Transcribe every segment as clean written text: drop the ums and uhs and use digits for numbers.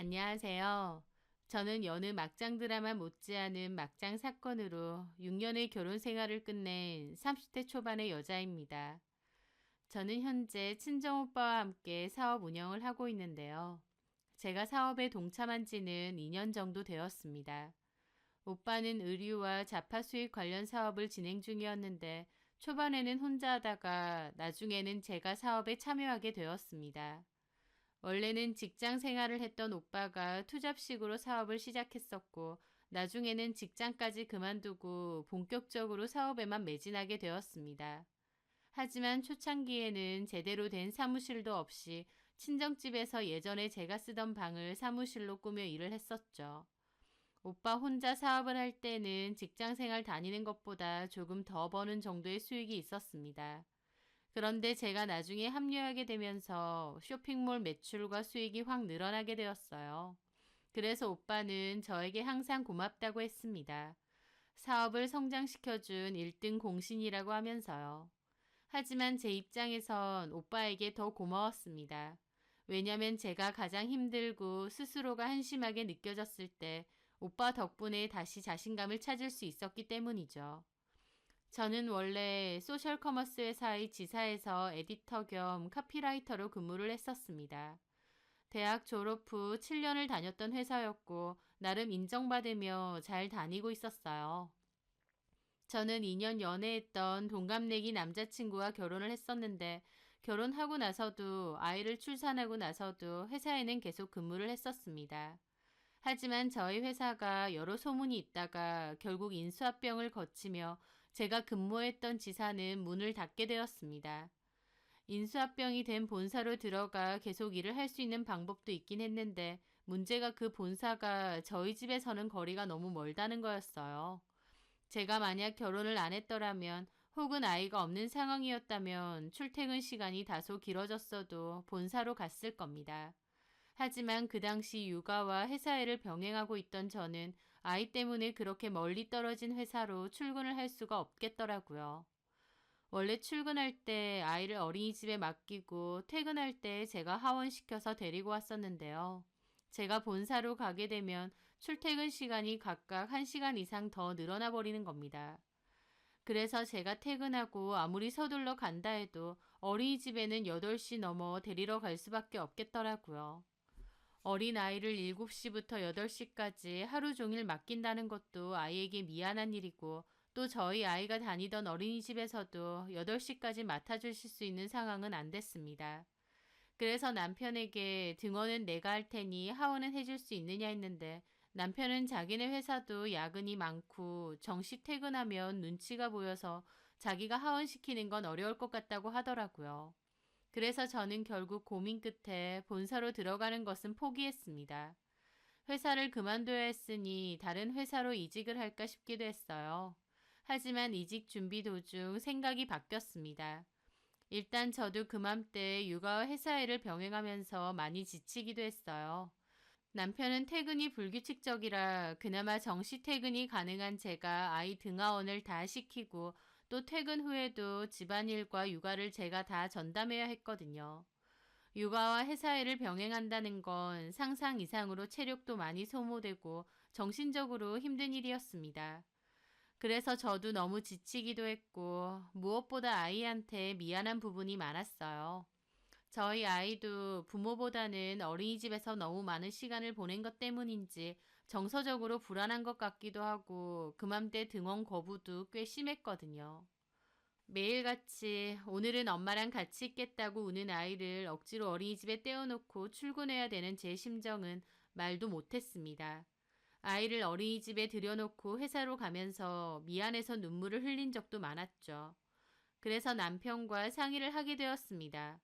안녕하세요. 저는 여느 막장 드라마 못지않은 막장 사건으로 6년의 결혼 생활을 끝낸 30대 초반의 여자입니다. 저는 현재 친정오빠와 함께 사업 운영을 하고 있는데요. 제가 사업에 동참한 지는 2년 정도 되었습니다. 오빠는 의류와 자파 수익 관련 사업을 진행 중이었는데 초반에는 혼자 하다가 나중에는 제가 사업에 참여하게 되었습니다. 원래는 직장 생활을 했던 오빠가 투잡식으로 사업을 시작했었고, 나중에는 직장까지 그만두고 본격적으로 사업에만 매진하게 되었습니다. 하지만 초창기에는 제대로 된 사무실도 없이 친정집에서 예전에 제가 쓰던 방을 사무실로 꾸며 일을 했었죠. 오빠 혼자 사업을 할 때는 직장 생활 다니는 것보다 조금 더 버는 정도의 수익이 있었습니다. 그런데 제가 나중에 합류하게 되면서 쇼핑몰 매출과 수익이 확 늘어나게 되었어요. 그래서 오빠는 저에게 항상 고맙다고 했습니다. 사업을 성장시켜준 1등 공신이라고 하면서요. 하지만 제 입장에선 오빠에게 더 고마웠습니다. 왜냐면 제가 가장 힘들고 스스로가 한심하게 느껴졌을 때 오빠 덕분에 다시 자신감을 찾을 수 있었기 때문이죠. 저는 원래 소셜 커머스 회사의 지사에서 에디터 겸 카피라이터로 근무를 했었습니다. 대학 졸업 후 7년을 다녔던 회사였고 나름 인정받으며 잘 다니고 있었어요. 저는 2년 연애했던 동갑내기 남자친구와 결혼을 했었는데 결혼하고 나서도 아이를 출산하고 나서도 회사에는 계속 근무를 했었습니다. 하지만 저희 회사가 여러 소문이 있다가 결국 인수합병을 거치며 제가 근무했던 지사는 문을 닫게 되었습니다. 인수합병이 된 본사로 들어가 계속 일을 할 수 있는 방법도 있긴 했는데 문제가 그 본사가 저희 집에서는 거리가 너무 멀다는 거였어요. 제가 만약 결혼을 안 했더라면 혹은 아이가 없는 상황이었다면 출퇴근 시간이 다소 길어졌어도 본사로 갔을 겁니다. 하지만 그 당시 육아와 회사 일을 병행하고 있던 저는 아이 때문에 그렇게 멀리 떨어진 회사로 출근을 할 수가 없겠더라고요. 원래 출근할 때 아이를 어린이집에 맡기고 퇴근할 때 제가 하원시켜서 데리고 왔었는데요. 제가 본사로 가게 되면 출퇴근 시간이 각각 1시간 이상 더 늘어나 버리는 겁니다. 그래서 제가 퇴근하고 아무리 서둘러 간다 해도 어린이집에는 8시 넘어 데리러 갈 수밖에 없겠더라고요. 어린아이를 7시부터 8시까지 하루 종일 맡긴다는 것도 아이에게 미안한 일이고 또 저희 아이가 다니던 어린이집에서도 8시까지 맡아주실 수 있는 상황은 안 됐습니다. 그래서 남편에게 등원은 내가 할 테니 하원은 해줄 수 있느냐 했는데 남편은 자기네 회사도 야근이 많고 정시 퇴근하면 눈치가 보여서 자기가 하원시키는 건 어려울 것 같다고 하더라고요. 그래서 저는 결국 고민 끝에 본사로 들어가는 것은 포기했습니다. 회사를 그만둬야 했으니 다른 회사로 이직을 할까 싶기도 했어요. 하지만 이직 준비 도중 생각이 바뀌었습니다. 일단 저도 그맘때 육아와 회사 일을 병행하면서 많이 지치기도 했어요. 남편은 퇴근이 불규칙적이라 그나마 정시 퇴근이 가능한 제가 아이 등하원을 다 시키고 또 퇴근 후에도 집안일과 육아를 제가 다 전담해야 했거든요. 육아와 회사 일을 병행한다는 건 상상 이상으로 체력도 많이 소모되고 정신적으로 힘든 일이었습니다. 그래서 저도 너무 지치기도 했고 무엇보다 아이한테 미안한 부분이 많았어요. 저희 아이도 부모보다는 어린이집에서 너무 많은 시간을 보낸 것 때문인지 정서적으로 불안한 것 같기도 하고 그맘때 등원 거부도 꽤 심했거든요. 매일같이 오늘은 엄마랑 같이 있겠다고 우는 아이를 억지로 어린이집에 떼어놓고 출근해야 되는 제 심정은 말도 못했습니다. 아이를 어린이집에 들여놓고 회사로 가면서 미안해서 눈물을 흘린 적도 많았죠. 그래서 남편과 상의를 하게 되었습니다.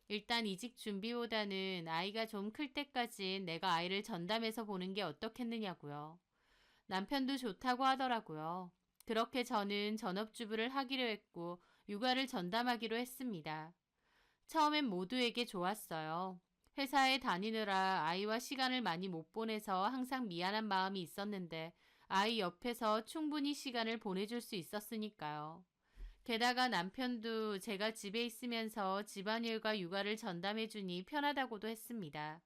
일단 이직 준비보다는 아이가 좀 클 때까지 내가 아이를 전담해서 보는 게 어떻겠느냐고요. 남편도 좋다고 하더라고요. 그렇게 저는 전업주부를 하기로 했고 육아를 전담하기로 했습니다. 처음엔 모두에게 좋았어요. 회사에 다니느라 아이와 시간을 많이 못 보내서 항상 미안한 마음이 있었는데 아이 옆에서 충분히 시간을 보내줄 수 있었으니까요. 게다가 남편도 제가 집에 있으면서 집안일과 육아를 전담해주니 편하다고도 했습니다.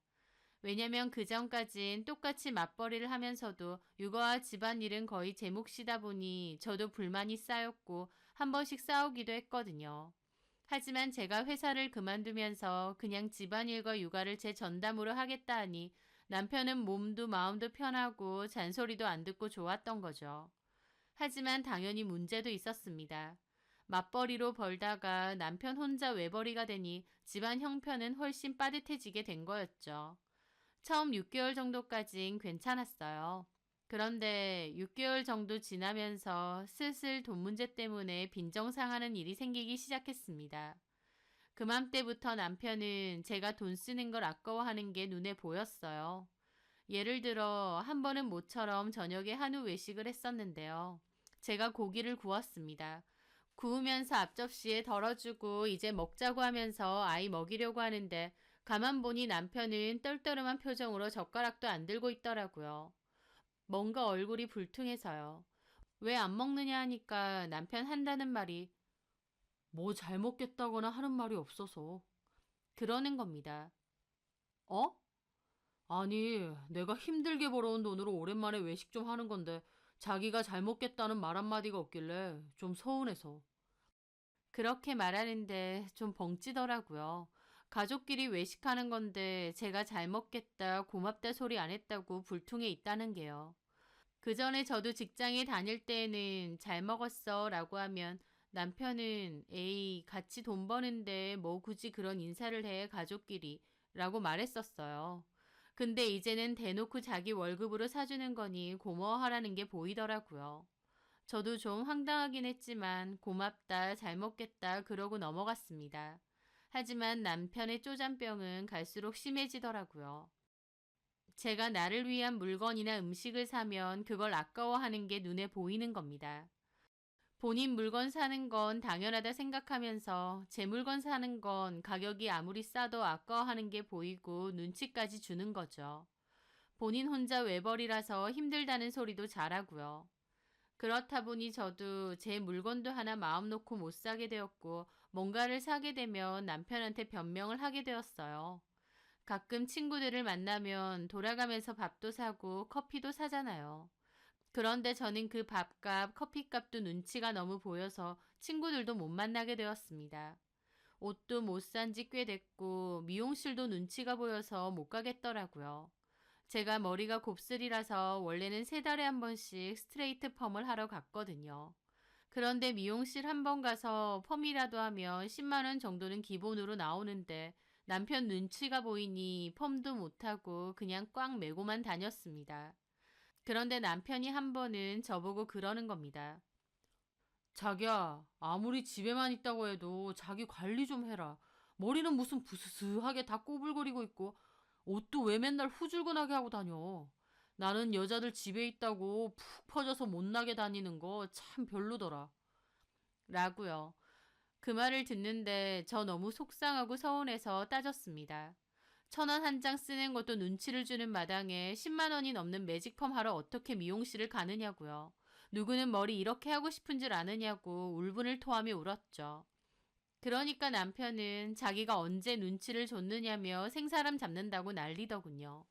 왜냐면 그전까진 똑같이 맞벌이를 하면서도 육아와 집안일은 거의 제 몫이다 보니 저도 불만이 쌓였고 한 번씩 싸우기도 했거든요. 하지만 제가 회사를 그만두면서 그냥 집안일과 육아를 제 전담으로 하겠다 하니 남편은 몸도 마음도 편하고 잔소리도 안 듣고 좋았던 거죠. 하지만 당연히 문제도 있었습니다. 맞벌이로 벌다가 남편 혼자 외벌이가 되니 집안 형편은 훨씬 빠듯해지게 된 거였죠. 처음 6개월 정도까진 괜찮았어요. 그런데 6개월 정도 지나면서 슬슬 돈 문제 때문에 빈정상하는 일이 생기기 시작했습니다. 그맘때부터 남편은 제가 돈 쓰는 걸 아까워하는 게 눈에 보였어요. 예를 들어 한 번은 모처럼 저녁에 한우 외식을 했었는데요. 제가 고기를 구웠습니다. 구우면서 앞접시에 덜어주고 이제 먹자고 하면서 아이 먹이려고 하는데 가만 보니 남편은 떨떠름한 표정으로 젓가락도 안 들고 있더라고요. 뭔가 얼굴이 불퉁해서요. 왜 안 먹느냐 하니까 남편 한다는 말이 뭐 잘 먹겠다거나 하는 말이 없어서 그러는 겁니다. 어? 아니, 내가 힘들게 벌어온 돈으로 오랜만에 외식 좀 하는 건데 자기가 잘 먹겠다는 말 한마디가 없길래 좀 서운해서. 그렇게 말하는데 좀 벙찌더라고요. 가족끼리 외식하는 건데 제가 잘 먹겠다, 고맙다 소리 안 했다고 불통해 있다는 게요. 그 전에 저도 직장에 다닐 때에는 잘 먹었어 라고 하면 남편은 에이, 같이 돈 버는데 뭐 굳이 그런 인사를 해, 가족끼리 라고 말했었어요. 근데 이제는 대놓고 자기 월급으로 사주는 거니 고마워하라는 게 보이더라고요. 저도 좀 황당하긴 했지만 고맙다, 잘 먹겠다 그러고 넘어갔습니다. 하지만 남편의 쪼잔병은 갈수록 심해지더라고요. 제가 나를 위한 물건이나 음식을 사면 그걸 아까워하는 게 눈에 보이는 겁니다. 본인 물건 사는 건 당연하다 생각하면서 제 물건 사는 건 가격이 아무리 싸도 아까워하는 게 보이고 눈치까지 주는 거죠. 본인 혼자 외벌이라서 힘들다는 소리도 잘하고요. 그렇다 보니 저도 제 물건도 하나 마음 놓고 못 사게 되었고 뭔가를 사게 되면 남편한테 변명을 하게 되었어요. 가끔 친구들을 만나면 돌아가면서 밥도 사고 커피도 사잖아요. 그런데 저는 그 밥값, 커피값도 눈치가 너무 보여서 친구들도 못 만나게 되었습니다. 옷도 못 산지 꽤 됐고 미용실도 눈치가 보여서 못 가겠더라고요. 제가 머리가 곱슬이라서 원래는 3달에 한 번씩 스트레이트 펌을 하러 갔거든요. 그런데 미용실 한 번 가서 펌이라도 하면 10만 원 정도는 기본으로 나오는데 남편 눈치가 보이니 펌도 못하고 그냥 꽉 메고만 다녔습니다. 그런데 남편이 한 번은 저보고 그러는 겁니다. 자기야, 아무리 집에만 있다고 해도 자기 관리 좀 해라. 머리는 무슨 부스스하게 다 꼬불거리고 있고 옷도 왜 맨날 후줄근하게 하고 다녀. 나는 여자들 집에 있다고 푹 퍼져서 못 나게 다니는 거 참 별로더라. 라고요. 그 말을 듣는데 저 너무 속상하고 서운해서 따졌습니다. 1,000원 한 장 쓰는 것도 눈치를 주는 마당에 10만 원이 넘는 매직펌 하러 어떻게 미용실을 가느냐고요. 누구는 머리 이렇게 하고 싶은 줄 아느냐고 울분을 토하며 울었죠. 그러니까 남편은 자기가 언제 눈치를 줬느냐며 생사람 잡는다고 난리더군요.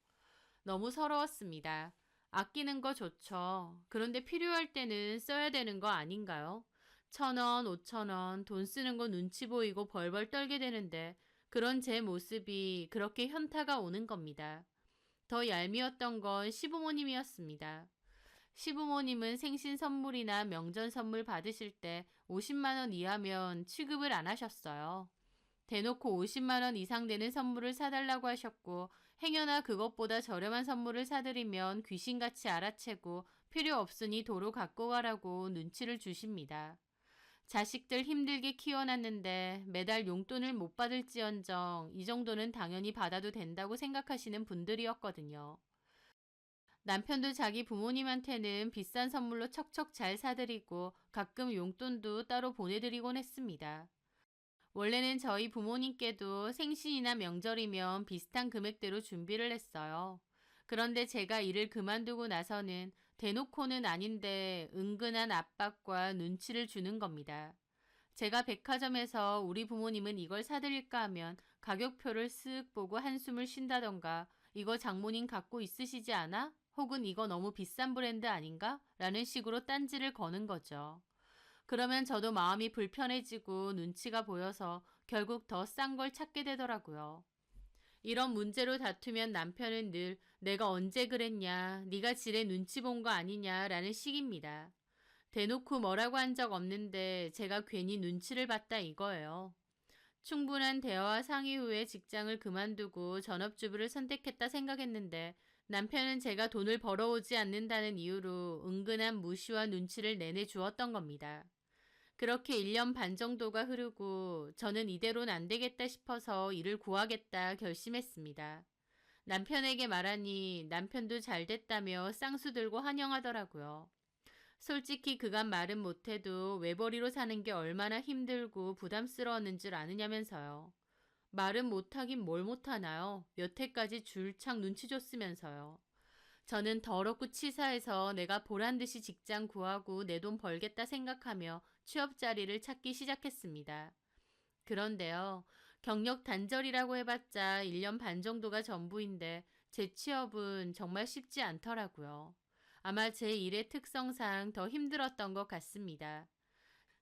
너무 서러웠습니다. 아끼는 거 좋죠. 그런데 필요할 때는 써야 되는 거 아닌가요? 1,000원, 5,000원, 돈 쓰는 거 눈치 보이고 벌벌 떨게 되는데 그런 제 모습이 그렇게 현타가 오는 겁니다. 더 얄미웠던 건 시부모님이었습니다. 시부모님은 생신 선물이나 명절 선물 받으실 때 50만 원 이하면 취급을 안 하셨어요. 대놓고 50만 원 이상 되는 선물을 사달라고 하셨고 행여나 그것보다 저렴한 선물을 사드리면 귀신같이 알아채고 필요 없으니 도로 갖고 가라고 눈치를 주십니다. 자식들 힘들게 키워놨는데 매달 용돈을 못 받을지언정 이 정도는 당연히 받아도 된다고 생각하시는 분들이었거든요. 남편도 자기 부모님한테는 비싼 선물로 척척 잘 사드리고 가끔 용돈도 따로 보내드리곤 했습니다. 원래는 저희 부모님께도 생신이나 명절이면 비슷한 금액대로 준비를 했어요. 그런데 제가 일을 그만두고 나서는 대놓고는 아닌데 은근한 압박과 눈치를 주는 겁니다. 제가 백화점에서 우리 부모님은 이걸 사드릴까 하면 가격표를 쓱 보고 한숨을 쉰다던가 이거 장모님 갖고 있으시지 않아? 혹은 이거 너무 비싼 브랜드 아닌가? 라는 식으로 딴지를 거는 거죠. 그러면 저도 마음이 불편해지고 눈치가 보여서 결국 더 싼 걸 찾게 되더라고요. 이런 문제로 다투면 남편은 늘 내가 언제 그랬냐, 네가 지레 눈치 본 거 아니냐라는 식입니다. 대놓고 뭐라고 한 적 없는데 제가 괜히 눈치를 봤다 이거예요. 충분한 대화와 상의 후에 직장을 그만두고 전업주부를 선택했다 생각했는데 남편은 제가 돈을 벌어오지 않는다는 이유로 은근한 무시와 눈치를 내내주었던 겁니다. 그렇게 1년 반 정도가 흐르고 저는 이대로는 안 되겠다 싶어서 일을 구하겠다 결심했습니다. 남편에게 말하니 남편도 잘 됐다며 쌍수 들고 환영하더라고요. 솔직히 그간 말은 못해도 외벌이로 사는 게 얼마나 힘들고 부담스러웠는 줄 아느냐면서요. 말은 못하긴 뭘 못하나요? 여태까지 줄창 눈치 줬으면서요. 저는 더럽고 치사해서 내가 보란듯이 직장 구하고 내 돈 벌겠다 생각하며 취업 자리를 찾기 시작했습니다. 그런데요, 경력 단절이라고 해봤자 1년 반 정도가 전부인데 제 취업은 정말 쉽지 않더라고요. 아마 제 일의 특성상 더 힘들었던 것 같습니다.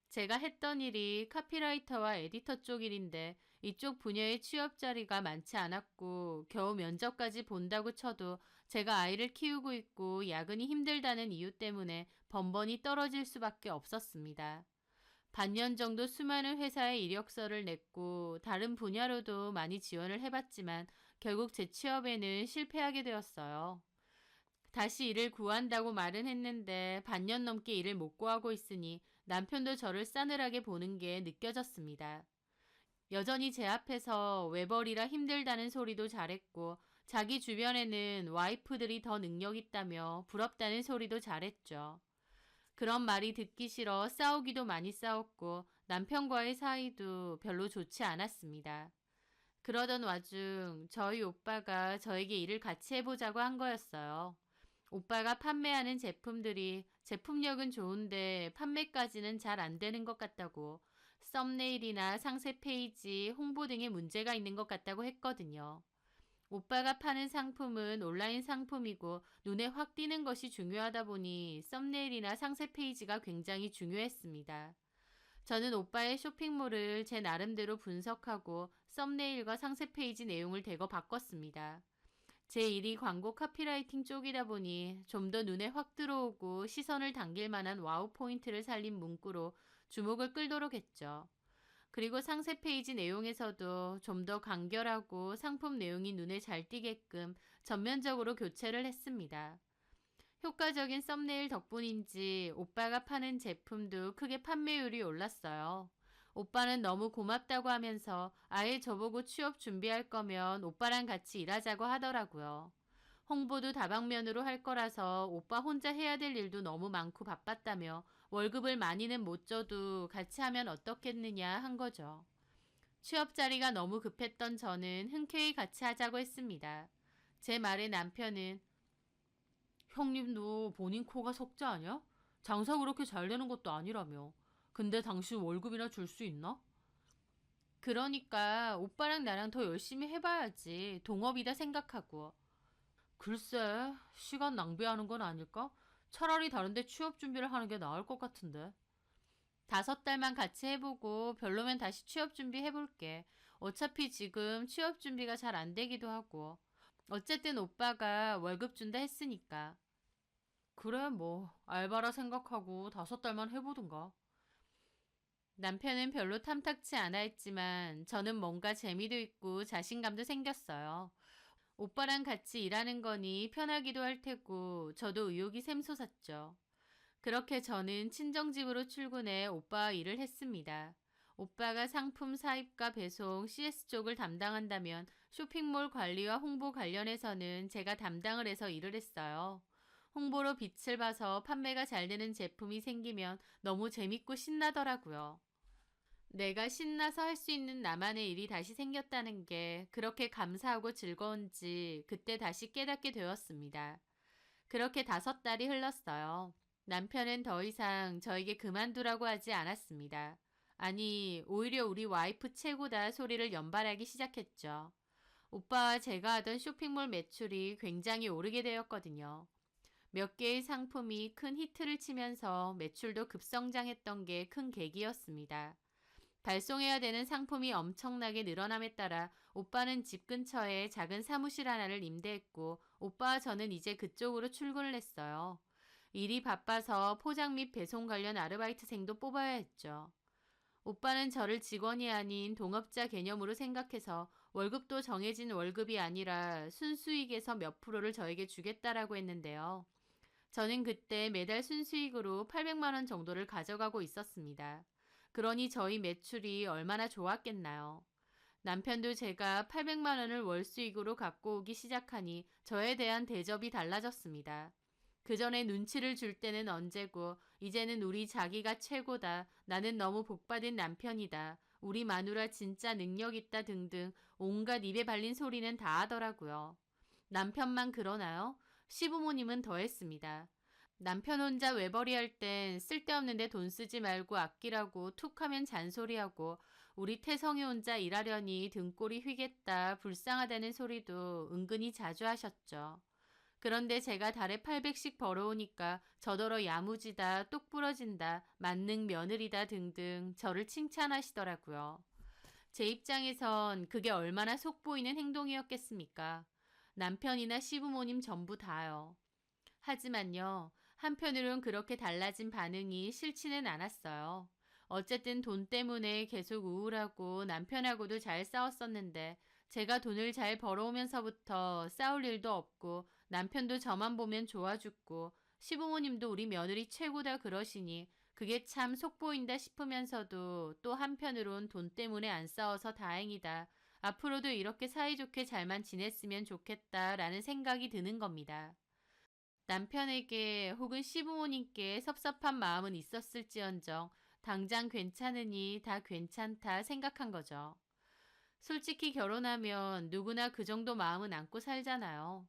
제가 했던 일이 카피라이터와 에디터 쪽 일인데 이쪽 분야의 취업 자리가 많지 않았고 겨우 면접까지 본다고 쳐도 제가 아이를 키우고 있고 야근이 힘들다는 이유 때문에 번번이 떨어질 수밖에 없었습니다. 반년 정도 수많은 회사에 이력서를 냈고 다른 분야로도 많이 지원을 해봤지만 결국 제 취업에는 실패하게 되었어요. 다시 일을 구한다고 말은 했는데 반년 넘게 일을 못 구하고 있으니 남편도 저를 싸늘하게 보는 게 느껴졌습니다. 여전히 제 앞에서 외벌이라 힘들다는 소리도 잘했고 자기 주변에는 와이프들이 더 능력 있다며 부럽다는 소리도 잘했죠. 그런 말이 듣기 싫어 싸우기도 많이 싸웠고 남편과의 사이도 별로 좋지 않았습니다. 그러던 와중 저희 오빠가 저에게 일을 같이 해보자고 한 거였어요. 오빠가 판매하는 제품들이 제품력은 좋은데 판매까지는 잘 안 되는 것 같다고 썸네일이나 상세 페이지, 홍보 등에 문제가 있는 것 같다고 했거든요. 오빠가 파는 상품은 온라인 상품이고 눈에 확 띄는 것이 중요하다 보니 썸네일이나 상세 페이지가 굉장히 중요했습니다. 저는 오빠의 쇼핑몰을 제 나름대로 분석하고 썸네일과 상세 페이지 내용을 대거 바꿨습니다. 제 일이 광고 카피라이팅 쪽이다 보니 좀 더 눈에 확 들어오고 시선을 당길 만한 와우 포인트를 살린 문구로 주목을 끌도록 했죠. 그리고 상세 페이지 내용에서도 좀 더 간결하고 상품 내용이 눈에 잘 띄게끔 전면적으로 교체를 했습니다. 효과적인 썸네일 덕분인지 오빠가 파는 제품도 크게 판매율이 올랐어요. 오빠는 너무 고맙다고 하면서 아예 저보고 취업 준비할 거면 오빠랑 같이 일하자고 하더라고요. 홍보도 다방면으로 할 거라서 오빠 혼자 해야 될 일도 너무 많고 바빴다며 월급을 많이는 못 줘도 같이 하면 어떻겠느냐 한 거죠. 취업 자리가 너무 급했던 저는 흔쾌히 같이 하자고 했습니다. 제 말에 남편은 형님도 본인 코가 석자 아니야? 장사 그렇게 잘 되는 것도 아니라며. 근데 당신 월급이나 줄 수 있나? 그러니까 오빠랑 나랑 더 열심히 해봐야지. 동업이다 생각하고. 글쎄, 시간 낭비하는 건 아닐까? 차라리 다른데 취업 준비를 하는 게 나을 것 같은데. 5달만 같이 해보고 별로면 다시 취업 준비 해볼게. 어차피 지금 취업 준비가 잘 안 되기도 하고. 어쨌든 오빠가 월급 준다 했으니까. 그래, 뭐, 알바라 생각하고 5달만 해보든가. 남편은 별로 탐탁치 않아 했지만 저는 뭔가 재미도 있고 자신감도 생겼어요. 오빠랑 같이 일하는 거니 편하기도 할 테고 저도 의욕이 샘솟았죠. 그렇게 저는 친정집으로 출근해 오빠와 일을 했습니다. 오빠가 상품 사입과 배송, CS 쪽을 담당한다면 쇼핑몰 관리와 홍보 관련해서는 제가 담당을 해서 일을 했어요. 홍보로 빛을 봐서 판매가 잘 되는 제품이 생기면 너무 재밌고 신나더라고요. 내가 신나서 할 수 있는 나만의 일이 다시 생겼다는 게 그렇게 감사하고 즐거운지 그때 다시 깨닫게 되었습니다. 그렇게 5달이 흘렀어요. 남편은 더 이상 저에게 그만두라고 하지 않았습니다. 아니, 오히려 우리 와이프 최고다 소리를 연발하기 시작했죠. 오빠와 제가 하던 쇼핑몰 매출이 굉장히 오르게 되었거든요. 몇 개의 상품이 큰 히트를 치면서 매출도 급성장했던 게 큰 계기였습니다. 발송해야 되는 상품이 엄청나게 늘어남에 따라 오빠는 집 근처에 작은 사무실 하나를 임대했고 오빠와 저는 이제 그쪽으로 출근을 했어요. 일이 바빠서 포장 및 배송 관련 아르바이트생도 뽑아야 했죠. 오빠는 저를 직원이 아닌 동업자 개념으로 생각해서 월급도 정해진 월급이 아니라 순수익에서 몇 프로를 저에게 주겠다라고 했는데요. 저는 그때 매달 순수익으로 800만 원 정도를 가져가고 있었습니다. 그러니 저희 매출이 얼마나 좋았겠나요? 남편도 제가 800만 원을 월 수익으로 갖고 오기 시작하니 저에 대한 대접이 달라졌습니다. 그 전에 눈치를 줄 때는 언제고 이제는 우리 자기가 최고다. 나는 너무 복받은 남편이다. 우리 마누라 진짜 능력 있다 등등 온갖 입에 발린 소리는 다 하더라고요. 남편만 그러나요? 시부모님은 더했습니다. 남편 혼자 외벌이할 땐 쓸데없는데 돈 쓰지 말고 아끼라고 툭 하면 잔소리하고 우리 태성이 혼자 일하려니 등골이 휘겠다 불쌍하다는 소리도 은근히 자주 하셨죠. 그런데 제가 달에 800씩 벌어오니까 저더러 야무지다, 똑 부러진다, 만능 며느리다 등등 저를 칭찬하시더라고요. 제 입장에선 그게 얼마나 속보이는 행동이었겠습니까? 남편이나 시부모님 전부 다요. 하지만요, 한편으론 그렇게 달라진 반응이 싫지는 않았어요. 어쨌든 돈 때문에 계속 우울하고 남편하고도 잘 싸웠었는데 제가 돈을 잘 벌어오면서부터 싸울 일도 없고 남편도 저만 보면 좋아 죽고 시부모님도 우리 며느리 최고다 그러시니 그게 참 속보인다 싶으면서도 또 한편으론 돈 때문에 안 싸워서 다행이다. 앞으로도 이렇게 사이좋게 잘만 지냈으면 좋겠다라는 생각이 드는 겁니다. 남편에게 혹은 시부모님께 섭섭한 마음은 있었을지언정 당장 괜찮으니 다 괜찮다 생각한 거죠. 솔직히 결혼하면 누구나 그 정도 마음은 안고 살잖아요.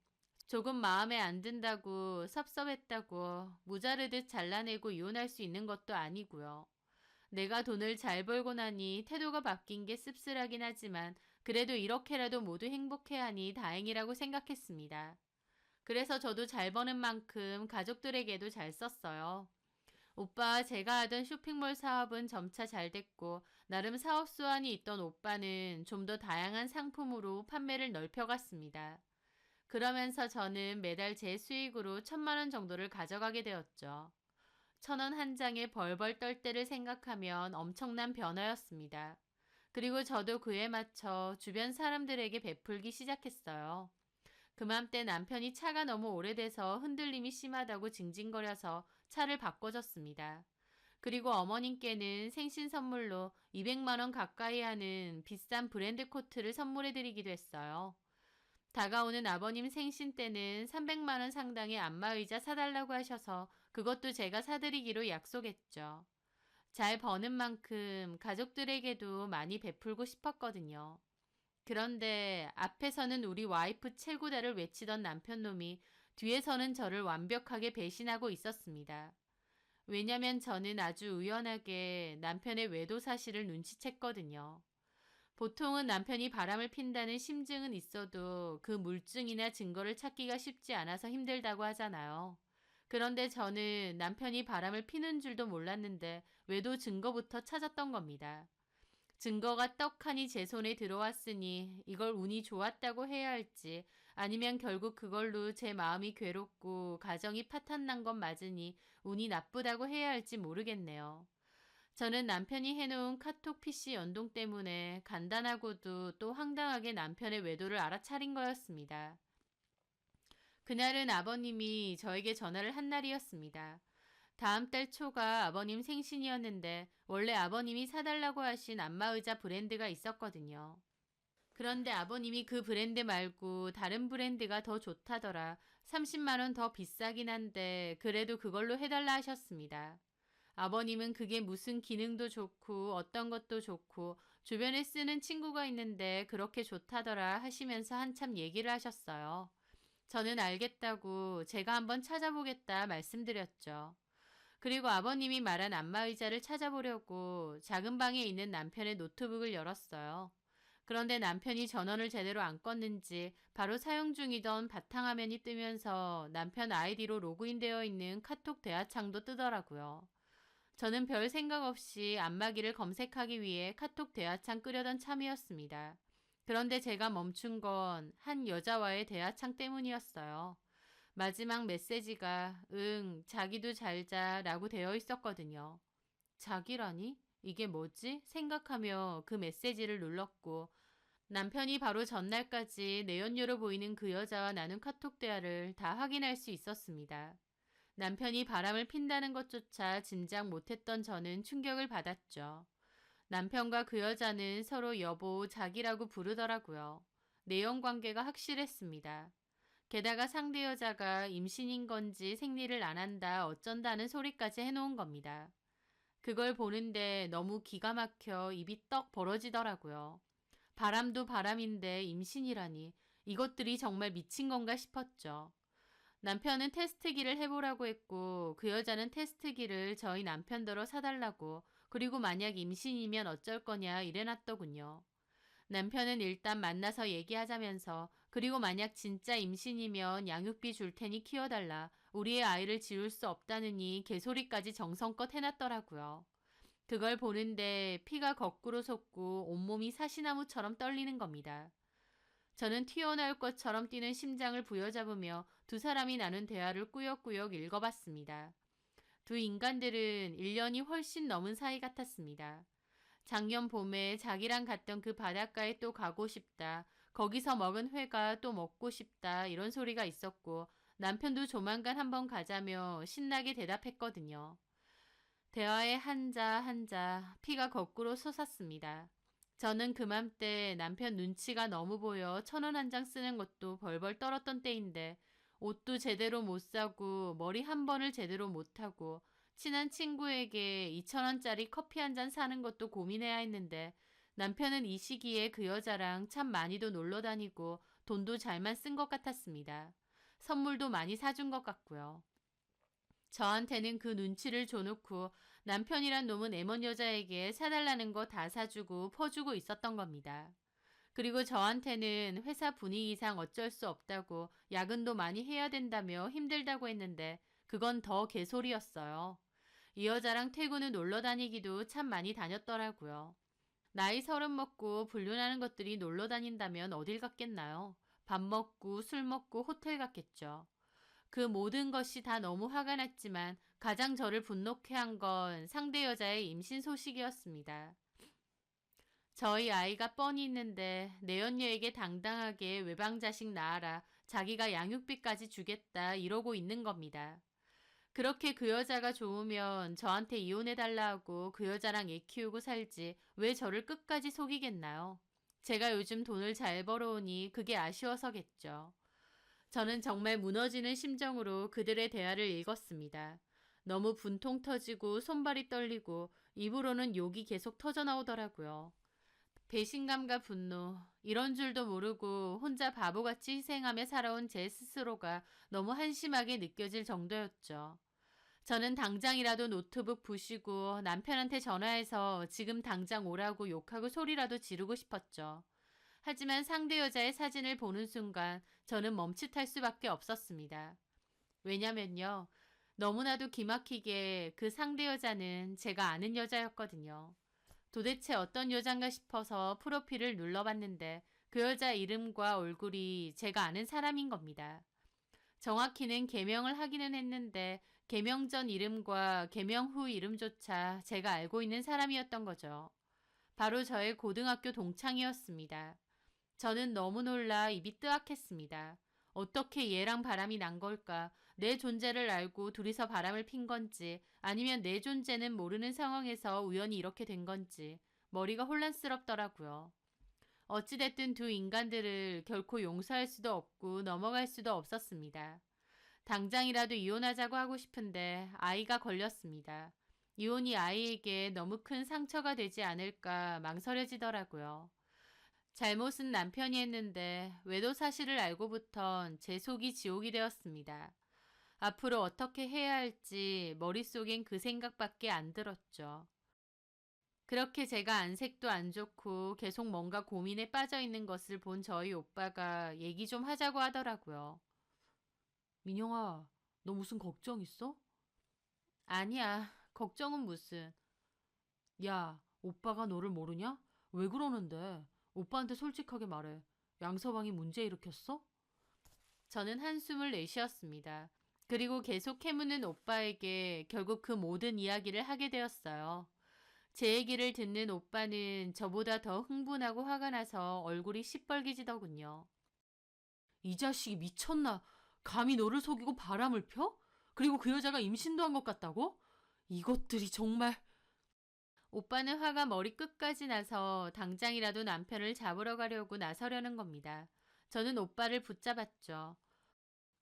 조금 마음에 안 든다고 섭섭했다고 무자르듯 잘라내고 이혼할 수 있는 것도 아니고요. 내가 돈을 잘 벌고 나니 태도가 바뀐 게 씁쓸하긴 하지만 그래도 이렇게라도 모두 행복해하니 다행이라고 생각했습니다. 그래서 저도 잘 버는 만큼 가족들에게도 잘 썼어요. 오빠와 제가 하던 쇼핑몰 사업은 점차 잘 됐고 나름 사업 수완이 있던 오빠는 좀 더 다양한 상품으로 판매를 넓혀갔습니다. 그러면서 저는 매달 제 수익으로 1,000만 원 정도를 가져가게 되었죠. 1,000원 한 장에 벌벌 떨 때를 생각하면 엄청난 변화였습니다. 그리고 저도 그에 맞춰 주변 사람들에게 베풀기 시작했어요. 그맘때 남편이 차가 너무 오래돼서 흔들림이 심하다고 징징거려서 차를 바꿔줬습니다. 그리고 어머님께는 생신 선물로 200만 원 가까이 하는 비싼 브랜드 코트를 선물해드리기도 했어요. 다가오는 아버님 생신 때는 300만 원 상당의 안마의자 사달라고 하셔서 그것도 제가 사드리기로 약속했죠. 잘 버는 만큼 가족들에게도 많이 베풀고 싶었거든요. 그런데 앞에서는 우리 와이프 최고다를 외치던 남편놈이 뒤에서는 저를 완벽하게 배신하고 있었습니다. 왜냐면 저는 아주 우연하게 남편의 외도 사실을 눈치챘거든요. 보통은 남편이 바람을 핀다는 심증은 있어도 그 물증이나 증거를 찾기가 쉽지 않아서 힘들다고 하잖아요. 그런데 저는 남편이 바람을 피는 줄도 몰랐는데 외도 증거부터 찾았던 겁니다. 증거가 떡하니 제 손에 들어왔으니 이걸 운이 좋았다고 해야 할지 아니면 결국 그걸로 제 마음이 괴롭고 가정이 파탄난 건 맞으니 운이 나쁘다고 해야 할지 모르겠네요. 저는 남편이 해놓은 카톡 PC 연동 때문에 간단하고도 또 황당하게 남편의 외도를 알아차린 거였습니다. 그날은 아버님이 저에게 전화를 한 날이었습니다. 다음 달 초가 아버님 생신이었는데 원래 아버님이 사달라고 하신 안마의자 브랜드가 있었거든요. 그런데 아버님이 그 브랜드 말고 다른 브랜드가 더 좋다더라. 30만 원 더 비싸긴 한데 그래도 그걸로 해달라 하셨습니다. 아버님은 그게 무슨 기능도 좋고 어떤 것도 좋고 주변에 쓰는 친구가 있는데 그렇게 좋다더라 하시면서 한참 얘기를 하셨어요. 저는 알겠다고 제가 한번 찾아보겠다 말씀드렸죠. 그리고 아버님이 말한 안마의자를 찾아보려고 작은 방에 있는 남편의 노트북을 열었어요. 그런데 남편이 전원을 제대로 안 껐는지 바로 사용 중이던 바탕화면이 뜨면서 남편 아이디로 로그인되어 있는 카톡 대화창도 뜨더라고요. 저는 별 생각 없이 안마기를 검색하기 위해 카톡 대화창 끄려던 참이었습니다. 그런데 제가 멈춘 건 한 여자와의 대화창 때문이었어요. 마지막 메시지가 응, 자기도 잘 자라고 되어 있었거든요. 자기라니? 이게 뭐지? 생각하며 그 메시지를 눌렀고 남편이 바로 전날까지 내연녀로 보이는 그 여자와 나눈 카톡 대화를 다 확인할 수 있었습니다. 남편이 바람을 핀다는 것조차 짐작 못했던 저는 충격을 받았죠. 남편과 그 여자는 서로 여보, 자기라고 부르더라고요. 내연 관계가 확실했습니다. 게다가 상대 여자가 임신인 건지 생리를 안 한다 어쩐다는 소리까지 해놓은 겁니다. 그걸 보는데 너무 기가 막혀 입이 떡 벌어지더라고요. 바람도 바람인데 임신이라니 이것들이 정말 미친 건가 싶었죠. 남편은 테스트기를 해보라고 했고 그 여자는 테스트기를 저희 남편더러 사달라고 그리고 만약 임신이면 어쩔 거냐 이래놨더군요. 남편은 일단 만나서 얘기하자면서 그리고 만약 진짜 임신이면 양육비 줄 테니 키워달라 우리의 아이를 지울 수 없다느니 개소리까지 정성껏 해놨더라고요. 그걸 보는데 피가 거꾸로 솟고 온몸이 사시나무처럼 떨리는 겁니다. 저는 튀어나올 것처럼 뛰는 심장을 부여잡으며 두 사람이 나눈 대화를 꾸역꾸역 읽어봤습니다. 두 인간들은 1년이 훨씬 넘은 사이 같았습니다. 작년 봄에 자기랑 갔던 그 바닷가에 또 가고 싶다. 거기서 먹은 회가 또 먹고 싶다. 이런 소리가 있었고 남편도 조만간 한번 가자며 신나게 대답했거든요. 대화에 한자 한자 피가 거꾸로 솟았습니다. 저는 그맘때 남편 눈치가 너무 보여 1,000원 한 장 쓰는 것도 벌벌 떨었던 때인데 옷도 제대로 못 사고 머리 한 번을 제대로 못하고 친한 친구에게 2,000원짜리 커피 한 잔 사는 것도 고민해야 했는데 남편은 이 시기에 그 여자랑 참 많이도 놀러 다니고 돈도 잘만 쓴 것 같았습니다. 선물도 많이 사준 것 같고요. 저한테는 그 눈치를 줘놓고 남편이란 놈은 애먼 여자에게 사달라는 거 다 사주고 퍼주고 있었던 겁니다. 그리고 저한테는 회사 분위기상 어쩔 수 없다고 야근도 많이 해야 된다며 힘들다고 했는데 그건 더 개소리였어요. 이 여자랑 퇴근 후 놀러 다니기도 참 많이 다녔더라고요. 나이 30 먹고 불륜하는 것들이 놀러 다닌다면 어딜 갔겠나요? 밥 먹고 술 먹고 호텔 갔겠죠. 그 모든 것이 다 너무 화가 났지만 가장 저를 분노케 한 건 상대 여자의 임신 소식이었습니다. 저희 아이가 뻔히 있는데 내연녀에게 당당하게 외방자식 낳아라 자기가 양육비까지 주겠다 이러고 있는 겁니다. 그렇게 그 여자가 좋으면 저한테 이혼해달라 하고 그 여자랑 애 키우고 살지 왜 저를 끝까지 속이겠나요? 제가 요즘 돈을 잘 벌어오니 그게 아쉬워서겠죠. 저는 정말 무너지는 심정으로 그들의 대화를 읽었습니다. 너무 분통 터지고 손발이 떨리고 입으로는 욕이 계속 터져나오더라고요. 배신감과 분노, 이런 줄도 모르고 혼자 바보같이 희생하며 살아온 제 스스로가 너무 한심하게 느껴질 정도였죠. 저는 당장이라도 노트북 부시고 남편한테 전화해서 지금 당장 오라고 욕하고 소리라도 지르고 싶었죠. 하지만 상대 여자의 사진을 보는 순간 저는 멈칫할 수밖에 없었습니다. 왜냐면요. 너무나도 기막히게 그 상대 여자는 제가 아는 여자였거든요. 도대체 어떤 여잔가 싶어서 프로필을 눌러봤는데 그 여자 이름과 얼굴이 제가 아는 사람인 겁니다. 정확히는 개명을 하기는 했는데 개명 전 이름과 개명 후 이름조차 제가 알고 있는 사람이었던 거죠. 바로 저의 고등학교 동창이었습니다. 저는 너무 놀라 입이 뜨악했습니다. 어떻게 얘랑 바람이 난 걸까? 내 존재를 알고 둘이서 바람을 핀 건지 아니면 내 존재는 모르는 상황에서 우연히 이렇게 된 건지 머리가 혼란스럽더라고요. 어찌됐든 두 인간들을 결코 용서할 수도 없고 넘어갈 수도 없었습니다. 당장이라도 이혼하자고 하고 싶은데 아이가 걸렸습니다. 이혼이 아이에게 너무 큰 상처가 되지 않을까 망설여지더라고요. 잘못은 남편이 했는데 외도 사실을 알고부턴 제 속이 지옥이 되었습니다. 앞으로 어떻게 해야 할지 머릿속엔 그 생각밖에 안 들었죠. 그렇게 제가 안색도 안 좋고 계속 뭔가 고민에 빠져 있는 것을 본 저희 오빠가 얘기 좀 하자고 하더라고요. 민영아, 너 무슨 걱정 있어? 아니야, 걱정은 무슨. 야, 오빠가 너를 모르냐? 왜 그러는데? 오빠한테 솔직하게 말해. 양서방이 문제 일으켰어? 저는 한숨을 내쉬었습니다. 그리고 계속 캐묻는 오빠에게 결국 그 모든 이야기를 하게 되었어요. 제 얘기를 듣는 오빠는 저보다 더 흥분하고 화가 나서 얼굴이 시뻘개지더군요. 이 자식이 미쳤나? 감히 너를 속이고 바람을 펴? 그리고 그 여자가 임신도 한 것 같다고? 이것들이 정말... 오빠는 화가 머리끝까지 나서 당장이라도 남편을 잡으러 가려고 나서려는 겁니다. 저는 오빠를 붙잡았죠.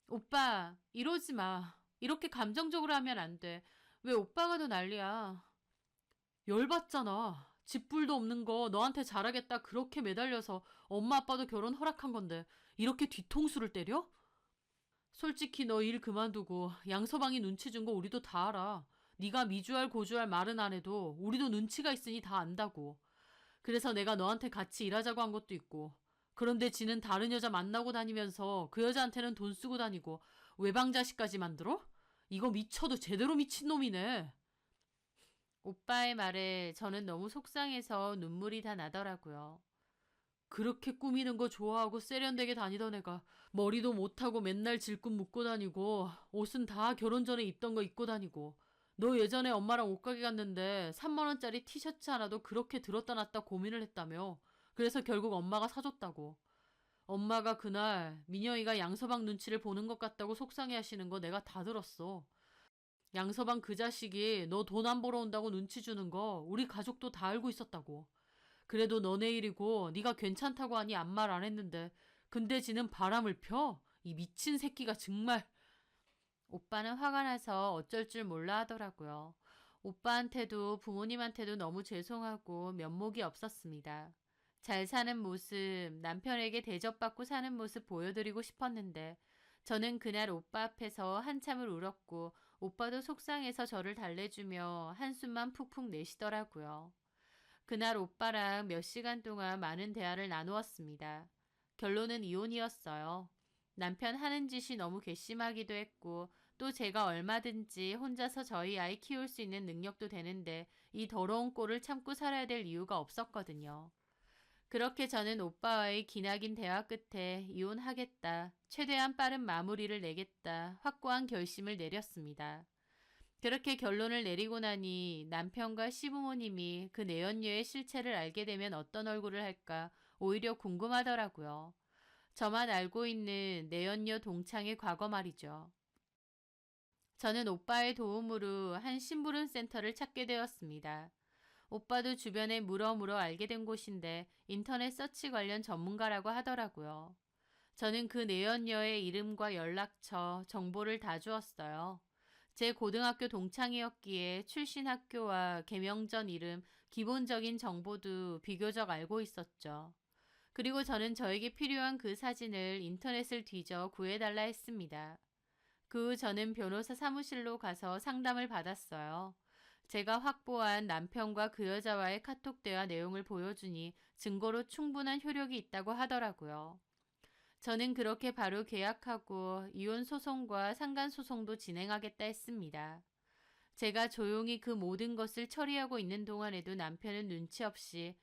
오빠, 이러지 마. 이렇게 감정적으로 하면 안 돼. 왜 오빠가 더 난리야? 열받잖아. 집불도 없는 거 너한테 잘하겠다 그렇게 매달려서 엄마 아빠도 결혼 허락한 건데 이렇게 뒤통수를 때려? 솔직히 너 일 그만두고 양서방이 눈치 준 거 우리도 다 알아. 네가 미주알 고주알 말은 안 해도 우리도 눈치가 있으니 다 안다고. 그래서 내가 너한테 같이 일하자고 한 것도 있고. 그런데 지는 다른 여자 만나고 다니면서 그 여자한테는 돈 쓰고 다니고 외방자식까지 만들어? 이거 미쳐도 제대로 미친놈이네. 오빠의 말에 저는 너무 속상해서 눈물이 다 나더라고요. 그렇게 꾸미는 거 좋아하고 세련되게 다니던 애가 머리도 못하고 맨날 질끈 묶고 다니고 옷은 다 결혼 전에 입던 거 입고 다니고 너 예전에 엄마랑 옷가게 갔는데 3만 원짜리 티셔츠 하나도 그렇게 들었다 놨다 고민을 했다며. 그래서 결국 엄마가 사줬다고. 엄마가 그날 민영이가 양서방 눈치를 보는 것 같다고 속상해 하시는 거 내가 다 들었어. 양서방 그 자식이 너 돈 안 벌어온다고 눈치 주는 거 우리 가족도 다 알고 있었다고. 그래도 너네 일이고 네가 괜찮다고 하니 아무 말 안 했는데 근데 지는 바람을 펴? 이 미친 새끼가 정말. 오빠는 화가 나서 어쩔 줄 몰라 하더라고요. 오빠한테도 부모님한테도 너무 죄송하고 면목이 없었습니다. 잘 사는 모습, 남편에게 대접받고 사는 모습 보여드리고 싶었는데 저는 그날 오빠 앞에서 한참을 울었고 오빠도 속상해서 저를 달래주며 한숨만 푹푹 내쉬더라고요. 그날 오빠랑 몇 시간 동안 많은 대화를 나누었습니다. 결론은 이혼이었어요. 남편 하는 짓이 너무 괘씸하기도 했고 또 제가 얼마든지 혼자서 저희 아이 키울 수 있는 능력도 되는데 이 더러운 꼴을 참고 살아야 될 이유가 없었거든요. 그렇게 저는 오빠와의 기나긴 대화 끝에 이혼하겠다, 최대한 빠른 마무리를 내겠다 확고한 결심을 내렸습니다. 그렇게 결론을 내리고 나니 남편과 시부모님이 그 내연녀의 실체를 알게 되면 어떤 얼굴을 할까 오히려 궁금하더라고요. 저만 알고 있는 내연녀 동창의 과거 말이죠. 저는 오빠의 도움으로 한 심부름 센터를 찾게 되었습니다. 오빠도 주변에 물어물어 알게 된 곳인데 인터넷 서치 관련 전문가라고 하더라고요. 저는 그 내연녀의 이름과 연락처, 정보를 다 주었어요. 제 고등학교 동창이었기에 출신 학교와 개명 전 이름, 기본적인 정보도 비교적 알고 있었죠. 그리고 저는 저에게 필요한 그 사진을 인터넷을 뒤져 구해달라 했습니다. 그 후 저는 변호사 사무실로 가서 상담을 받았어요. 제가 확보한 남편과 그 여자와의 카톡 대화 내용을 보여주니 증거로 충분한 효력이 있다고 하더라고요. 저는 그렇게 바로 계약하고 이혼 소송과 상간 소송도 진행하겠다 했습니다. 제가 조용히 그 모든 것을 처리하고 있는 동안에도 남편은 눈치 없이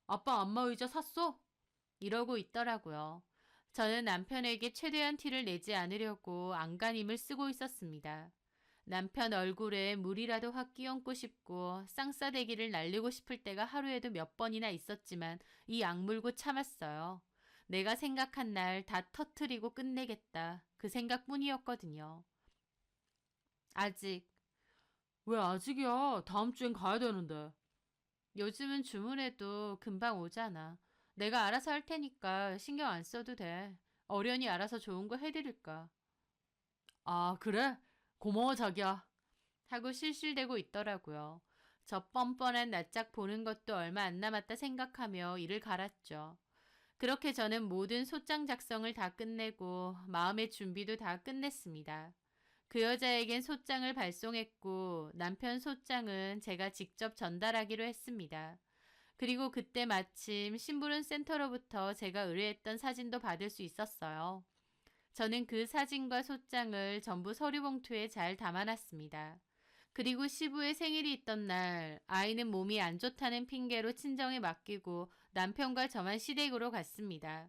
아빠 안마의자 샀어? 이러고 있더라고요. 저는 남편에게 최대한 티를 내지 않으려고 안간힘을 쓰고 있었습니다. 남편 얼굴에 물이라도 확 끼얹고 싶고 쌍싸대기를 날리고 싶을 때가 하루에도 몇 번이나 있었지만 이 악물고 참았어요. 내가 생각한 날 다 터트리고 끝내겠다. 그 생각뿐이었거든요. 아직. 왜 아직이야? 다음 주엔 가야 되는데. 요즘은 주문해도 금방 오잖아. 내가 알아서 할 테니까 신경 안 써도 돼. 어련히 알아서 좋은 거 해드릴까. 아, 그래? 고마워, 자기야. 하고 실실대고 있더라고요. 저 뻔뻔한 낯짝 보는 것도 얼마 안 남았다 생각하며 이를 갈았죠. 그렇게 저는 모든 소장 작성을 다 끝내고 마음의 준비도 다 끝냈습니다. 그 여자에겐 소장을 발송했고 남편 소장은 제가 직접 전달하기로 했습니다. 그리고 그때 마침 신부름 센터로부터 제가 의뢰했던 사진도 받을 수 있었어요. 저는 그 사진과 소장을 전부 서류 봉투에 잘 담아놨습니다. 그리고 시부의 생일이 있던 날 아이는 몸이 안 좋다는 핑계로 친정에 맡기고 남편과 저만 시댁으로 갔습니다.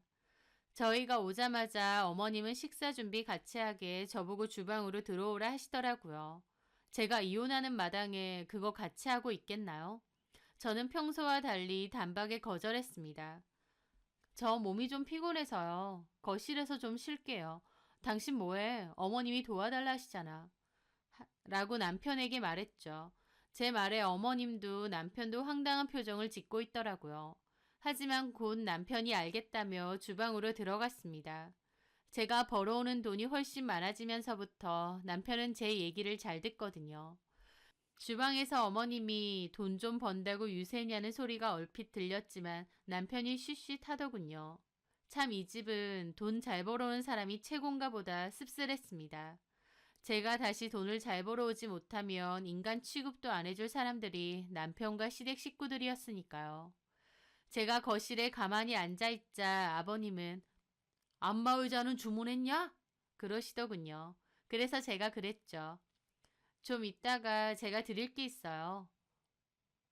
저희가 오자마자 어머님은 식사 준비 같이 하게 저보고 주방으로 들어오라 하시더라고요. 제가 이혼하는 마당에 그거 같이 하고 있겠나요? 저는 평소와 달리 단박에 거절했습니다. 저 몸이 좀 피곤해서요. 거실에서 좀 쉴게요. 당신 뭐해? 어머님이 도와달라 하시잖아. 라고 남편에게 말했죠. 제 말에 어머님도 남편도 황당한 표정을 짓고 있더라고요. 하지만 곧 남편이 알겠다며 주방으로 들어갔습니다. 제가 벌어오는 돈이 훨씬 많아지면서부터 남편은 제 얘기를 잘 듣거든요. 주방에서 어머님이 돈 좀 번다고 유세냐는 소리가 얼핏 들렸지만 남편이 쉬쉬하더군요. 참 이 집은 돈 잘 벌어오는 사람이 최고인가 보다 씁쓸했습니다. 제가 다시 돈을 잘 벌어오지 못하면 인간 취급도 안 해줄 사람들이 남편과 시댁 식구들이었으니까요. 제가 거실에 가만히 앉아있자 아버님은 안마의자는 주문했냐? 그러시더군요. 그래서 제가 그랬죠. 좀 이따가 제가 드릴 게 있어요.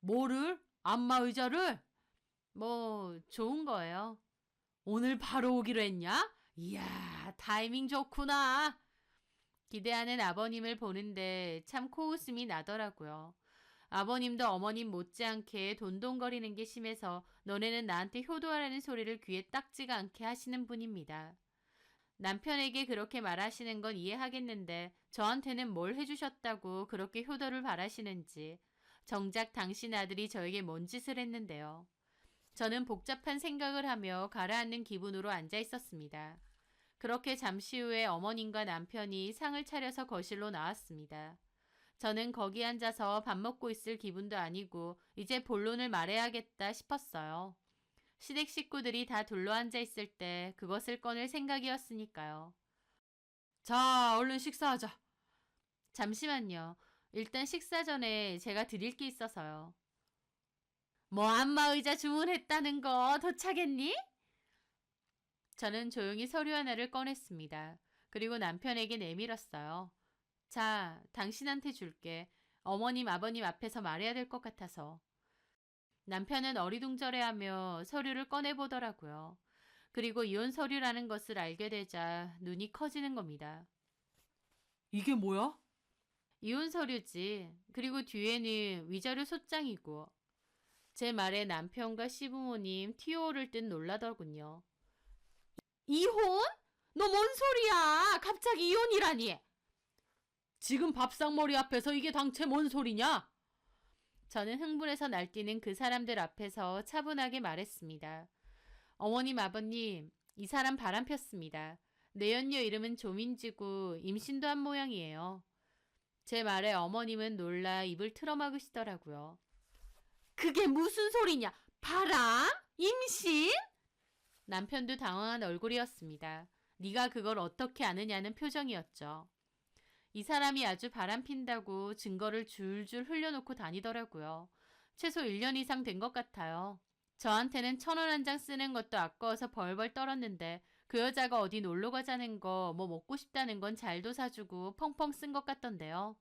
뭐를? 안마의자를? 뭐 좋은 거예요. 오늘 바로 오기로 했냐? 이야, 타이밍 좋구나. 기대하는 아버님을 보는데 참 코웃음이 나더라고요. 아버님도 어머님 못지않게 돈돈거리는 게 심해서 너네는 나한테 효도하라는 소리를 귀에 딱지가 않게 하시는 분입니다. 남편에게 그렇게 말하시는 건 이해하겠는데 저한테는 뭘 해주셨다고 그렇게 효도를 바라시는지 정작 당신 아들이 저에게 뭔 짓을 했는데요. 저는 복잡한 생각을 하며 가라앉는 기분으로 앉아 있었습니다. 그렇게 잠시 후에 어머님과 남편이 상을 차려서 거실로 나왔습니다. 저는 거기 앉아서 밥 먹고 있을 기분도 아니고 이제 본론을 말해야겠다 싶었어요. 시댁 식구들이 다 둘러앉아 있을 때 그것을 꺼낼 생각이었으니까요. 자, 얼른 식사하자. 잠시만요. 일단 식사 전에 제가 드릴 게 있어서요. 뭐 안마의자 주문했다는 거 도착했니? 저는 조용히 서류 하나를 꺼냈습니다. 그리고 남편에게 내밀었어요. 자, 당신한테 줄게. 어머님, 아버님 앞에서 말해야 될 것 같아서. 남편은 어리둥절해하며 서류를 꺼내보더라고요. 그리고 이혼 서류라는 것을 알게 되자 눈이 커지는 겁니다. 이게 뭐야? 이혼 서류지. 그리고 뒤에는 위자료 소장이고. 제 말에 남편과 시부모님 티오를 듯 놀라더군요. 이혼? 너 뭔 소리야? 갑자기 이혼이라니. 지금 밥상머리 앞에서 이게 당최 뭔 소리냐? 저는 흥분해서 날뛰는 그 사람들 앞에서 차분하게 말했습니다. 어머님, 아버님, 이 사람 바람 폈습니다. 내연녀 이름은 조민지고 임신도 한 모양이에요. 제 말에 어머님은 놀라 입을 틀어막으시더라고요. 그게 무슨 소리냐? 바람? 임신? 남편도 당황한 얼굴이었습니다. 네가 그걸 어떻게 아느냐는 표정이었죠. 이 사람이 아주 바람핀다고 증거를 줄줄 흘려놓고 다니더라고요. 최소 1년 이상 된 것 같아요. 저한테는 1,000원 한 장 쓰는 것도 아까워서 벌벌 떨었는데 그 여자가 어디 놀러 가자는 거 뭐 먹고 싶다는 건 잘도 사주고 펑펑 쓴 것 같던데요.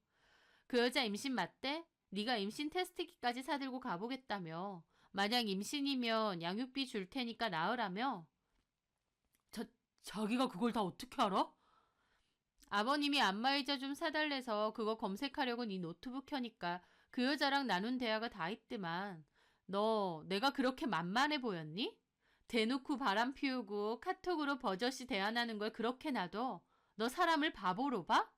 그 여자 임신 맞대? 네가 임신 테스트기까지 사들고 가보겠다며. 만약 임신이면 양육비 줄 테니까 낳으라며. 자기가 그걸 다 어떻게 알아? 아버님이 안마의자 좀 사달래서 그거 검색하려고 네 노트북 켜니까 그 여자랑 나눈 대화가 다 있더만. 너 내가 그렇게 만만해 보였니? 대놓고 바람 피우고 카톡으로 버젓이 대화하는 걸 그렇게 놔둬? 너 사람을 바보로 봐?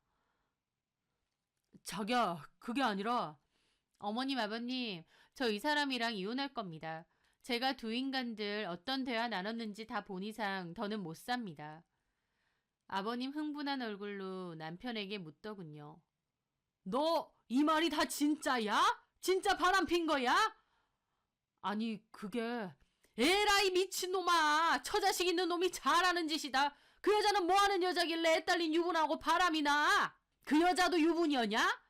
자기야, 그게 아니라. 어머님, 아버님, 저 이 사람이랑 이혼할 겁니다. 제가 두 인간들 어떤 대화 나눴는지 다 본 이상 더는 못 삽니다. 아버님 흥분한 얼굴로 남편에게 묻더군요. 너 이 말이 다 진짜야? 진짜 바람핀 거야? 아니 그게 에라이 미친놈아. 처자식 있는 놈이 잘하는 짓이다. 그 여자는 뭐하는 여자길래 애 딸린 유부남하고 바람이 나? 그 여자도 유부녀냐?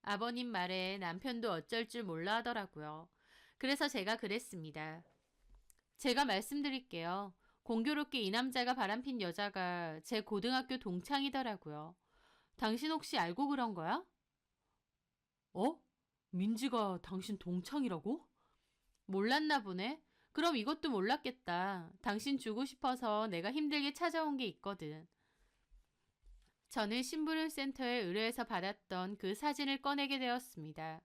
아버님 말에 남편도 어쩔 줄 몰라 하더라고요. 그래서 제가 그랬습니다. 제가 말씀드릴게요. 공교롭게 이 남자가 바람핀 여자가 제 고등학교 동창이더라고요. 당신 혹시 알고 그런 거야? 어? 민지가 당신 동창이라고? 몰랐나 보네. 그럼 이것도 몰랐겠다. 당신 주고 싶어서 내가 힘들게 찾아온 게 있거든. 저는 신부름센터에 의뢰해서 받았던 그 사진을 꺼내게 되었습니다.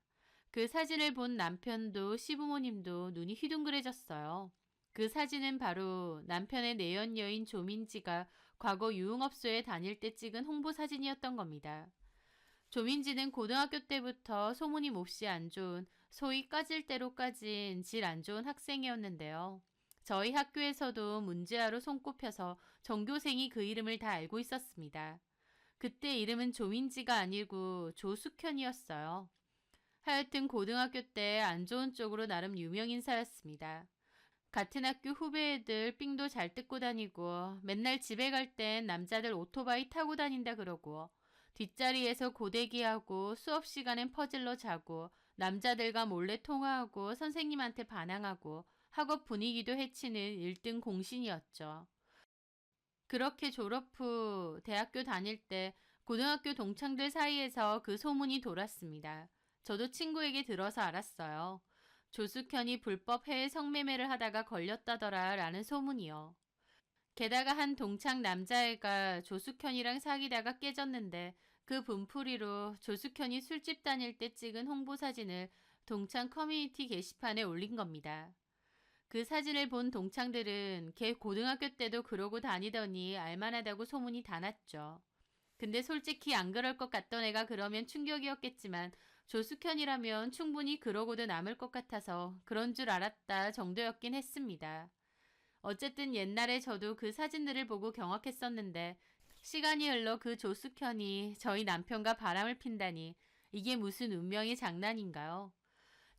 그 사진을 본 남편도 시부모님도 눈이 휘둥그레졌어요. 그 사진은 바로 남편의 내연 여인 조민지가 과거 유흥업소에 다닐 때 찍은 홍보 사진이었던 겁니다. 조민지는 고등학교 때부터 소문이 몹시 안 좋은, 소위 까질 대로 까진 질 안 좋은 학생이었는데요. 저희 학교에서도 문제아로 손꼽혀서 전교생이 그 이름을 다 알고 있었습니다. 그때 이름은 조민지가 아니고 조숙현이었어요. 하여튼 고등학교 때 안 좋은 쪽으로 나름 유명 인사였습니다. 같은 학교 후배 애들 삥도 잘 뜯고 다니고 맨날 집에 갈 땐 남자들 오토바이 타고 다닌다 그러고 뒷자리에서 고데기하고 수업 시간엔 퍼즐러 자고 남자들과 몰래 통화하고 선생님한테 반항하고 학업 분위기도 해치는 1등 공신이었죠. 그렇게 졸업 후 대학교 다닐 때 고등학교 동창들 사이에서 그 소문이 돌았습니다. 저도 친구에게 들어서 알았어요. 조숙현이 불법 해외 성매매를 하다가 걸렸다더라 라는 소문이요. 게다가 한 동창 남자애가 조숙현이랑 사귀다가 깨졌는데 그 분풀이로 조숙현이 술집 다닐 때 찍은 홍보 사진을 동창 커뮤니티 게시판에 올린 겁니다. 그 사진을 본 동창들은 걔 고등학교 때도 그러고 다니더니 알만하다고 소문이 다 났죠. 근데 솔직히 안 그럴 것 같던 애가 그러면 충격이었겠지만 조숙현이라면 충분히 그러고도 남을 것 같아서 그런 줄 알았다 정도였긴 했습니다. 어쨌든 옛날에 저도 그 사진들을 보고 경악했었는데 시간이 흘러 그 조숙현이 저희 남편과 바람을 핀다니 이게 무슨 운명의 장난인가요?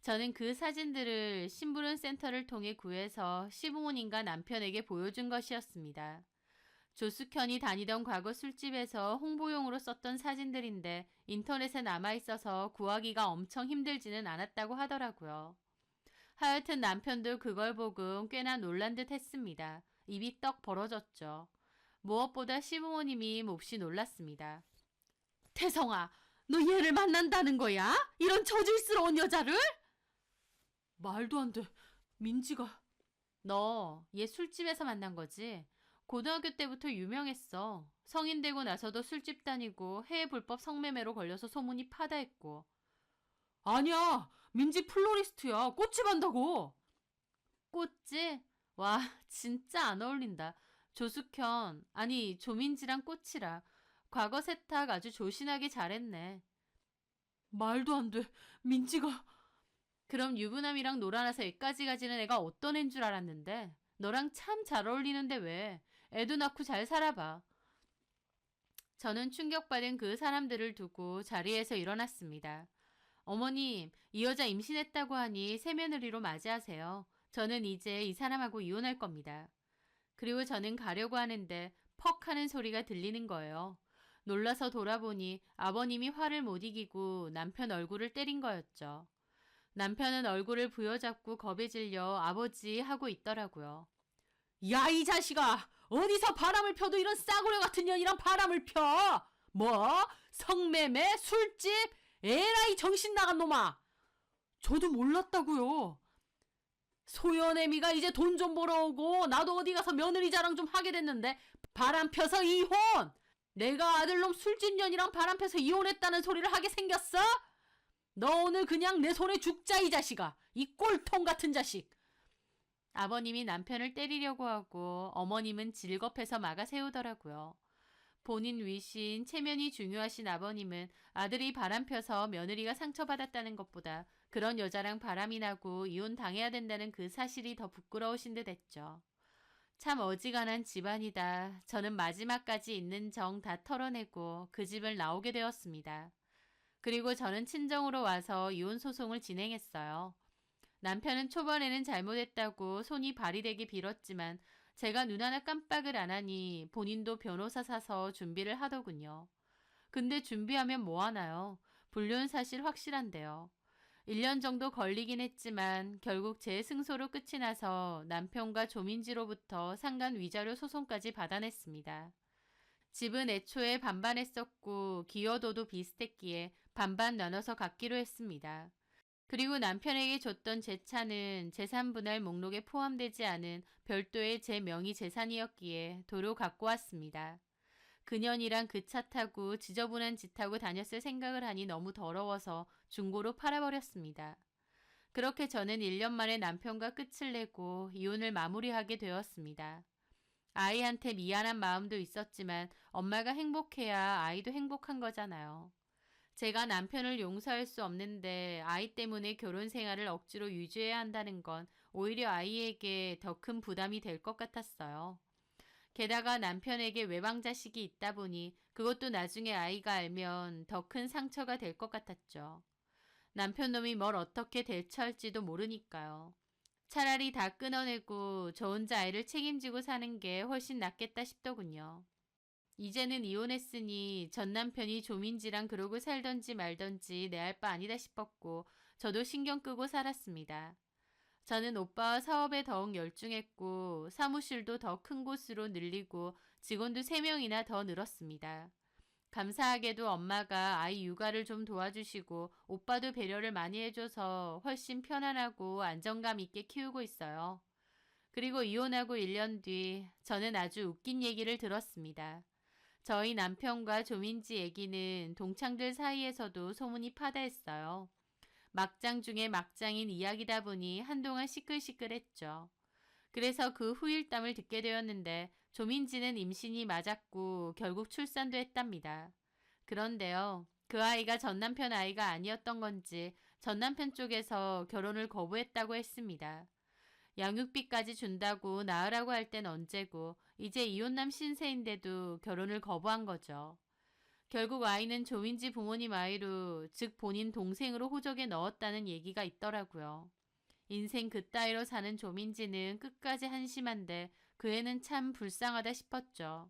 저는 그 사진들을 심부름 센터를 통해 구해서 시부모님과 남편에게 보여준 것이었습니다. 조숙현이 다니던 과거 술집에서 홍보용으로 썼던 사진들인데 인터넷에 남아있어서 구하기가 엄청 힘들지는 않았다고 하더라고요. 하여튼 남편도 그걸 보고 꽤나 놀란 듯 했습니다. 입이 떡 벌어졌죠. 무엇보다 시부모님이 몹시 놀랐습니다. 태성아, 너 얘를 만난다는 거야? 이런 저질스러운 여자를? 말도 안 돼. 민지가. 너 얘 술집에서 만난 거지? 고등학교 때부터 유명했어. 성인 되고 나서도 술집 다니고 해외 불법 성매매로 걸려서 소문이 파다했고. 아니야. 민지 플로리스트야. 꽃집 한다고. 꽃지? 와, 진짜 안 어울린다. 조숙현, 아니 조민지랑 꽃이라. 과거 세탁 아주 조신하게 잘했네. 말도 안 돼. 민지가. 그럼 유부남이랑 놀아나서 애까지 가지는 애가 어떤 애인 줄 알았는데. 너랑 참 잘 어울리는데 왜. 애도 낳고 잘 살아봐. 저는 충격받은 그 사람들을 두고 자리에서 일어났습니다. 어머님, 이 여자 임신했다고 하니 새며느리로 맞이하세요. 저는 이제 이 사람하고 이혼할 겁니다. 그리고 저는 가려고 하는데 퍽 하는 소리가 들리는 거예요. 놀라서 돌아보니 아버님이 화를 못 이기고 남편 얼굴을 때린 거였죠. 남편은 얼굴을 부여잡고 겁에 질려 아버지 하고 있더라고요. 야, 이 자식아. 어디서 바람을 펴도 이런 싸구려 같은 년이랑 바람을 펴. 뭐? 성매매? 술집? 에라이 정신 나간 놈아. 저도 몰랐다고요. 소연애미가 이제 돈 좀 벌어오고 나도 어디 가서 며느리 자랑 좀 하게 됐는데 바람 펴서 이혼! 내가 아들놈 술집년이랑 바람 펴서 이혼했다는 소리를 하게 생겼어? 너 오늘 그냥 내 손에 죽자 이 자식아. 이 꼴통 같은 자식. 아버님이 남편을 때리려고 하고 어머님은 질겁해서 막아 세우더라고요. 본인 위신, 체면이 중요하신 아버님은 아들이 바람펴서 며느리가 상처받았다는 것보다 그런 여자랑 바람이 나고 이혼 당해야 된다는 그 사실이 더 부끄러우신 듯 했죠. 참 어지간한 집안이다. 저는 마지막까지 있는 정 다 털어내고 그 집을 나오게 되었습니다. 그리고 저는 친정으로 와서 이혼 소송을 진행했어요. 남편은 초반에는 잘못했다고 손이 발이 되게 빌었지만 제가 눈 하나 깜빡을 안 하니 본인도 변호사 사서 준비를 하더군요. 근데 준비하면 뭐 하나요? 불륜 사실 확실한데요. 1년 정도 걸리긴 했지만 결국 제 승소로 끝이 나서 남편과 조민지로부터 상간 위자료 소송까지 받아냈습니다. 집은 애초에 반반 했었고 기여도도 비슷했기에 반반 나눠서 갖기로 했습니다. 그리고 남편에게 줬던 제 차는 재산 분할 목록에 포함되지 않은 별도의 제 명의 재산이었기에 도로 갖고 왔습니다. 그년이랑 그 차 타고 지저분한 짓 하고 다녔을 생각을 하니 너무 더러워서 중고로 팔아버렸습니다. 그렇게 저는 1년 만에 남편과 끝을 내고 이혼을 마무리하게 되었습니다. 아이한테 미안한 마음도 있었지만 엄마가 행복해야 아이도 행복한 거잖아요. 제가 남편을 용서할 수 없는데 아이 때문에 결혼 생활을 억지로 유지해야 한다는 건 오히려 아이에게 더 큰 부담이 될 것 같았어요. 게다가 남편에게 외방 자식이 있다 보니 그것도 나중에 아이가 알면 더 큰 상처가 될 것 같았죠. 남편 놈이 뭘 어떻게 대처할지도 모르니까요. 차라리 다 끊어내고 저 혼자 아이를 책임지고 사는 게 훨씬 낫겠다 싶더군요. 이제는 이혼했으니 전 남편이 조민지랑 그러고 살던지 말던지 내 알 바 아니다 싶었고 저도 신경 끄고 살았습니다. 저는 오빠와 사업에 더욱 열중했고 사무실도 더 큰 곳으로 늘리고 직원도 3명이나 더 늘었습니다. 감사하게도 엄마가 아이 육아를 좀 도와주시고 오빠도 배려를 많이 해줘서 훨씬 편안하고 안정감 있게 키우고 있어요. 그리고 이혼하고 1년 뒤 저는 아주 웃긴 얘기를 들었습니다. 저희 남편과 조민지 얘기는 동창들 사이에서도 소문이 파다했어요. 막장 중에 막장인 이야기다 보니 한동안 시끌시끌했죠. 그래서 그 후일담을 듣게 되었는데 조민지는 임신이 맞았고 결국 출산도 했답니다. 그런데요, 그 아이가 전 남편 아이가 아니었던 건지 전 남편 쪽에서 결혼을 거부했다고 했습니다. 양육비까지 준다고 낳으라고 할 땐 언제고 이제 이혼남 신세인데도 결혼을 거부한 거죠. 결국 아이는 조민지 부모님 아이로, 즉 본인 동생으로 호적에 넣었다는 얘기가 있더라고요. 인생 그따위로 사는 조민지는 끝까지 한심한데 그 애는 참 불쌍하다 싶었죠.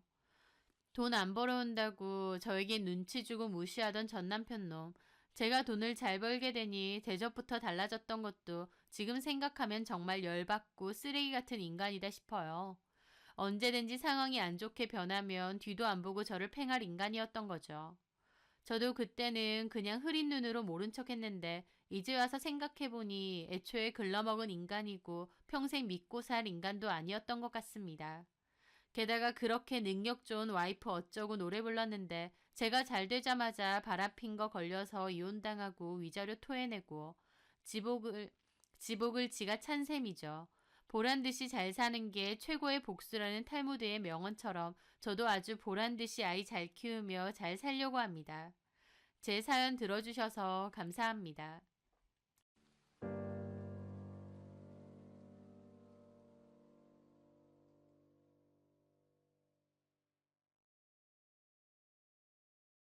돈 안 벌어온다고 저에게 눈치 주고 무시하던 전 남편놈. 제가 돈을 잘 벌게 되니 대접부터 달라졌던 것도 지금 생각하면 정말 열받고 쓰레기 같은 인간이다 싶어요. 언제든지 상황이 안 좋게 변하면 뒤도 안 보고 저를 팽할 인간이었던 거죠. 저도 그때는 그냥 흐린 눈으로 모른 척 했는데 이제 와서 생각해보니 애초에 글러먹은 인간이고 평생 믿고 살 인간도 아니었던 것 같습니다. 게다가 그렇게 능력 좋은 와이프 어쩌고 노래 불렀는데 제가 잘 되자마자 바람핀 거 걸려서 이혼당하고 위자료 토해내고 지복을 지가 찬 셈이죠. 보란듯이 잘 사는 게 최고의 복수라는 탈무드의 명언처럼 저도 아주 보란듯이 아이 잘 키우며 잘 살려고 합니다. 제 사연 들어주셔서 감사합니다.